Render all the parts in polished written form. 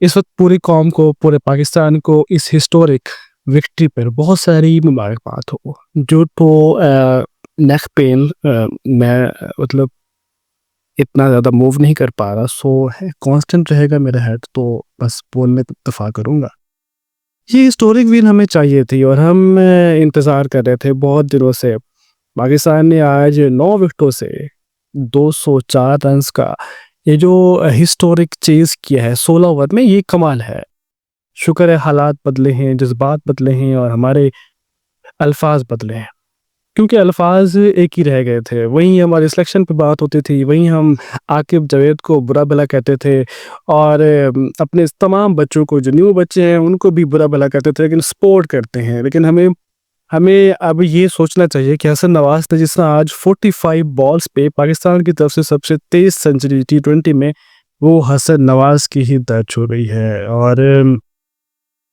इस वक़्त पूरी कौम को, पूरे पाकिस्तान को इस हिस्टोरिक विक्ट्री पर बहुत सारी मुबारकबाद हो। ड्यू टू नेक पेन मैं मतलब इतना ज़्यादा मूव नहीं कर पा रहा, सो है कांस्टेंट रहेगा मेरा हेड, तो बस बोलने पे इत्तेफ़ा करूँगा। ये हिस्टोरिक विन हमें चाहिए थी और हम इंतज़ार कर रहे थे बहुत दिनों से। पाकिस्तान ने आज 9 विकेटों से 204 रन्स का ये जो हिस्टोरिक चेज़ किया है 16 ओवर में, ये कमाल है। शुक्र है हालात बदले हैं, जज़्बात बदले हैं और हमारे अल्फ़ाज़ बदले हैं। क्योंकि अल्फ़ाज़ एक ही रह गए थे, वहीं हमारी सिलेक्शन पे बात होती थी, वहीं हम आकिब जावेद को बुरा-भला कहते थे और अपने तमाम बच्चों को, जो न्यू बच्चे हैं उनको भी बुरा-भला कहते थे, लेकिन सपोर्ट करते हैं। लेकिन हमें हमें अब ये सोचना चाहिए कि हसन नवाज़ ने जिस तरह आज 45 बॉल्स पे पाकिस्तान की तरफ से सबसे तेज़ सेंचुरी टी20 में, वो हसन नवाज़ की ही दर्ज हो रही है। और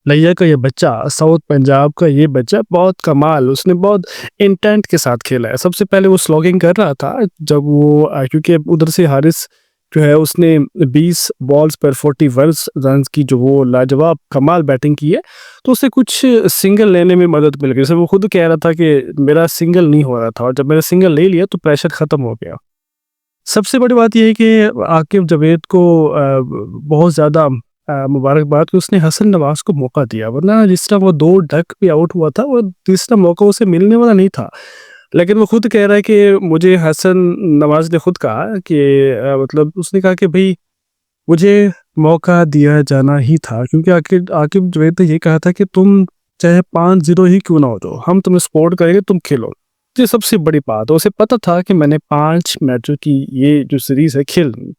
नैया का ये बच्चा, साउथ पंजाब का ये बच्चा बहुत कमाल, उसने बहुत इंटेंट के साथ खेला है। सबसे पहले वो स्लॉगिंग कर रहा था जब वो क्योंकि उधर से हारिस जो है उसने 20 बॉल्स पर 41 रन्स की जो वो लाजवाब कमाल बैटिंग की है, तो उसे कुछ सिंगल लेने में मदद मिल गई। जैसे वो खुद कह रहा था कि मेरा सिंगल नहीं हो रहा था और जब मैंने सिंगल ले लिया तो प्रेशर ख़त्म हो गया। सबसे बड़ी बात ये है कि आकिब जावेद को बहुत ज़्यादा मुबारकबाद कि उसने हसन नवाज़ को मौका दिया, वरना जिस तरह वो 2 डक पे आउट हुआ था, वो तीसरा मौका उसे मिलने वाला नहीं था। लेकिन वो खुद कह रहा है कि मुझे हसन नवाज़ ने खुद कहा कि मतलब उसने कहा कि भई मुझे मौका दिया जाना ही था, क्योंकि आकिब आकिब जावेद ने ये कहा था कि तुम चाहे 5-0 ही क्यों ना हो जाओ, हम तुम्हें सपोर्ट करेंगे, तुम खेलो। ये सबसे बड़ी बात है, उसे पता था कि मैंने 5 मैचों की ये जो सीरीज़ है खेलनी,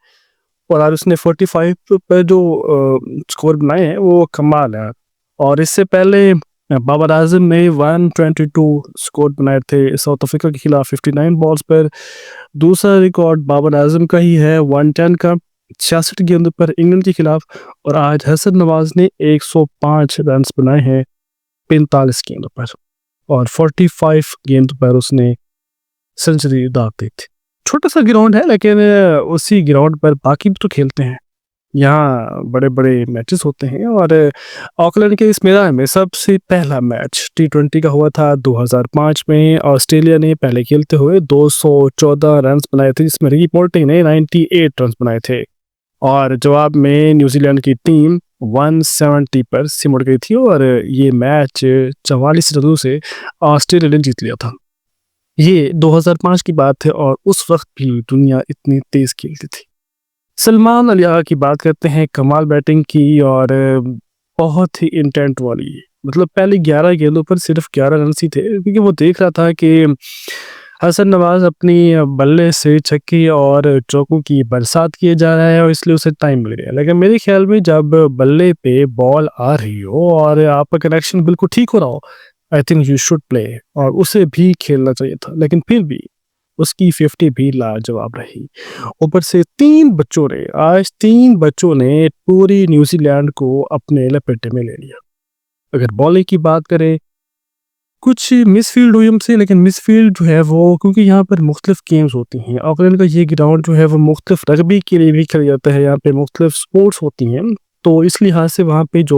और आज उसने 45 पे जो स्कोर बनाए हैं वो कमाल है। और इससे पहले बाबर आज़म ने 122 स्कोर बनाए थे साउथ अफ्रीका के खिलाफ 59 बॉल्स पर। दूसरा रिकॉर्ड बाबर आज़म का ही है 110 का, 66 गेंदों पर इंग्लैंड के खिलाफ। और आज हसन नवाज़ ने 105 रन्स बनाए हैं 45 गेंदों पर, और 45 गेंद पर उसने सेंचुरी दाग दी थी। छोटा-सा ग्राउंड है, लेकिन उसी ग्राउंड पर बाकी भी तो खेलते हैं। यहाँ बड़े-बड़े मैचेस होते हैं और ऑकलैंड के इस मैदान में सबसे पहला मैच टी20 का हुआ था 2005 में। ऑस्ट्रेलिया ने पहले खेलते हुए 214 रन्स बनाए थे, जिसमें रिकी पोंटिंग ने 98 रन्स बनाए थे, और जवाब में न्यूजीलैंड की टीम 170 पर सिमट गई थी और ये मैच 44 रनों से ऑस्ट्रेलिया ने जीत लिया था। ये 2005 की बात है और उस वक़्त भी दुनिया इतनी तेज़ खेलती थी। सलमान अली आगा की बात करते हैं, कमाल बैटिंग की और बहुत ही इंटेंट वाली। मतलब पहले 11 गेंदों पर सिर्फ़ 11 रन्स ही थे, क्योंकि वो देख रहा था कि हसन नवाज़ अपनी बल्ले से छक्के और चौकों की बरसात किए जा रहा है और इसलिए उसे टाइम मिल गया। लेकिन मेरे ख़्याल में जब बल्ले पे बॉल आ रही हो और आपका कनेक्शन बिल्कुल ठीक हो रहा हो, I think you should play, और उसे भी खेलना चाहिए था। लेकिन फिर भी उसकी 50 भी लाजवाब रही। ऊपर से 3 बच्चों ने पूरी न्यूज़ीलैंड को अपने लपेटे में ले लिया। अगर बॉलिंग की बात करें, कुछ मिसफ़ील्ड हुई हमसे, लेकिन मिसफ़ील्ड जो है वो, क्योंकि यहाँ पर मुख्तलिफ़ गेम्स होती हैं। ऑकलैंड का ये ग्राउंड जो है वो मुख्तलिफ़ रग्बी के लिए भी खेला जाता है, यहाँ पे मुख्तलिफ़ स्पोर्ट्स होती हैं। तो इस लिहाज से वहाँ पे जो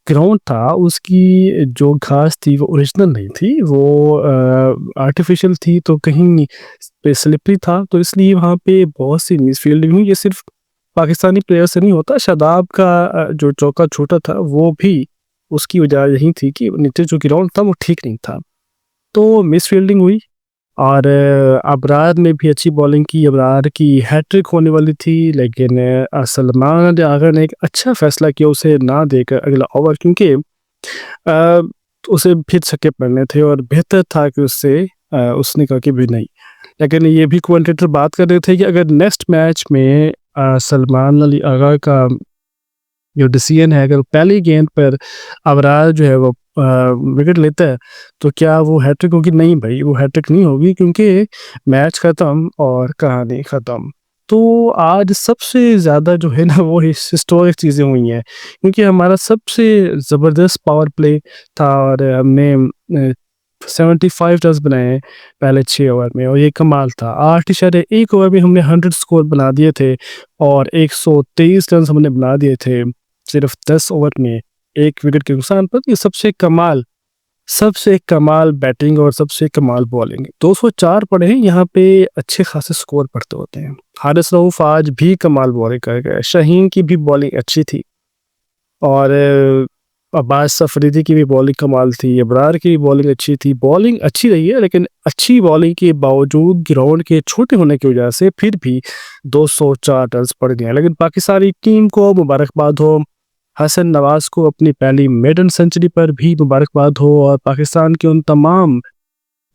ग्राउंड था उसकी जो घास थी वो ओरिजिनल नहीं थी, वो आर्टिफ़िशियल थी, तो कहीं पे स्लिपरी था, तो इसलिए वहाँ पे बहुत सी मिसफ़ील्डिंग हुई। ये सिर्फ़ पाकिस्तानी प्लेयर से नहीं होता, शादाब का जो चौका छूटा था वो भी उसकी वजह यही थी कि नीचे जो ग्राउंड था वो ठीक नहीं था। तो मिसफ़ील्डिंग हुई और अबरार ने भी अच्छी बॉलिंग की, अबरार की हैट्रिक होने वाली थी, लेकिन सलमान आगा ने एक अच्छा फ़ैसला किया उसे ना देकर अगला ओवर, क्योंकि अ, उसे फिर छक्के पड़ने थे और बेहतर था कि उसने कहा कि भी नहीं। लेकिन ये भी कमेंटेटर बात कर रहे थे कि अगर नेक्स्ट मैच में सलमान अली आगा का जो डिसीजन है, अगर पहली गेंद पर अबरार जो है वो विकेट लेता है, तो क्या वो हैट्रिक होगी? नहीं भाई, वो हैट्रिक नहीं होगी, क्योंकि मैच ख़त्म और कहानी ख़त्म। तो आज सबसे ज़्यादा जो है ना वो हिस्टोरिक चीज़ें हुई हैं, क्योंकि हमारा सबसे ज़बरदस्त पावर प्ले था और हमने 75 रन्स बनाए हैं पहले 6 ओवर में, और ये कमाल था। 8.1 ओवर में हमने 100 स्कोर बना दिए थे और 123 रन्स हमने बना दिए थे। सिर्फ 10 ओवर में 1 विकेट के नुकसान पर। ये सबसे कमाल बैटिंग और सबसे कमाल बॉलिंग। 204 पड़े हैं, यहाँ पे अच्छे खासे स्कोर पड़ते होते हैं। हारिस रऊफ आज भी कमाल बॉलिंग कर गए। शाहीन की भी बॉलिंग अच्छी थी और अब्बास अफरीदी की भी बॉलिंग कमाल थी। अबरार की भी बॉलिंग अच्छी थी। बॉलिंग अच्छी रही है, लेकिन अच्छी बॉलिंग के बावजूद ग्राउंड के छोटे होने की वजह से फिर भी 204 रन पड़ गए। लेकिन पाकिस्तानी टीम को मुबारकबाद हो, हसन नवाज को अपनी पहली मेडन सेंचुरी पर भी मुबारकबाद हो, और पाकिस्तान के उन तमाम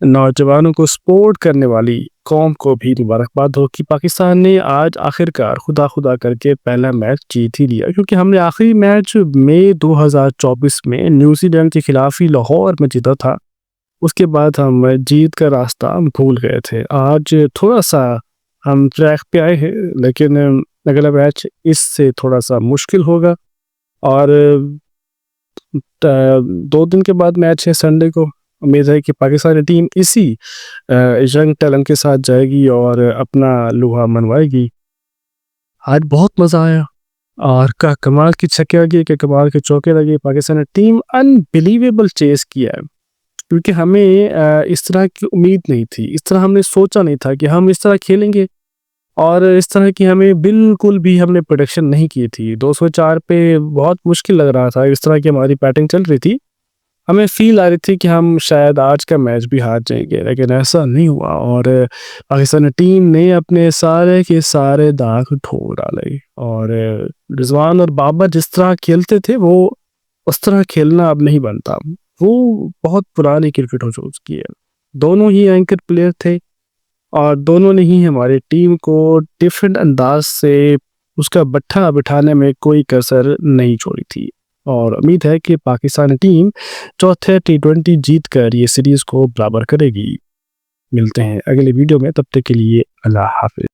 नौजवानों को सपोर्ट करने वाली कौम को भी मुबारकबाद हो कि पाकिस्तान ने आज आखिरकार खुदा करके पहला मैच जीत ही लिया। क्योंकि हमने आखिरी मैच मई 2024 में न्यूजीलैंड के खिलाफ ही लाहौर में जीता था। उसके बाद हम जीत का रास्ता भूल गए थे। आज थोड़ा सा हम ट्रैक पे आए हैं, लेकिन अगला मैच इससे थोड़ा सा मुश्किल होगा। और 2 दिन के बाद मैच है संडे को। उम्मीद है कि पाकिस्तानी टीम इसी यंग टैलेंट के साथ जाएगी और अपना लोहा मनवाएगी। आज बहुत मज़ा आया और कमाल की छक्के लगे, कि कमाल के चौके लगे। पाकिस्तानी टीम अनबिलीवेबल चेस किया है, क्योंकि हमें इस तरह की उम्मीद नहीं थी। इस तरह हमने सोचा नहीं था कि हम इस तरह खेलेंगे, और इस तरह की हमें बिल्कुल भी हमने प्रेडिक्शन नहीं की थी। 204 पे बहुत मुश्किल लग रहा था, इस तरह की हमारी बैटिंग चल रही थी। हमें फ़ील आ रही थी कि हम शायद आज का मैच भी हार जाएँगे, लेकिन ऐसा नहीं हुआ और पाकिस्तानी टीम ने अपने सारे के सारे दाग धो डाले। और रिज़वान और बाबर जिस तरह खेलते थे, वो उस तरह खेलना अब नहीं बनता। वो बहुत पुरानी क्रिकेट हो चुकी है। दोनों ही एंकर प्लेयर थे और दोनों ने ही हमारी टीम को डिफरेंट अंदाज से उसका बट्ठा बिठाने में कोई कसर नहीं छोड़ी थी। और उम्मीद है कि पाकिस्तानी टीम चौथे T20 जीत कर ये सीरीज़ को बराबर करेगी। मिलते हैं अगले वीडियो में, तब तक के लिए अल्लाह हाफ़िज़।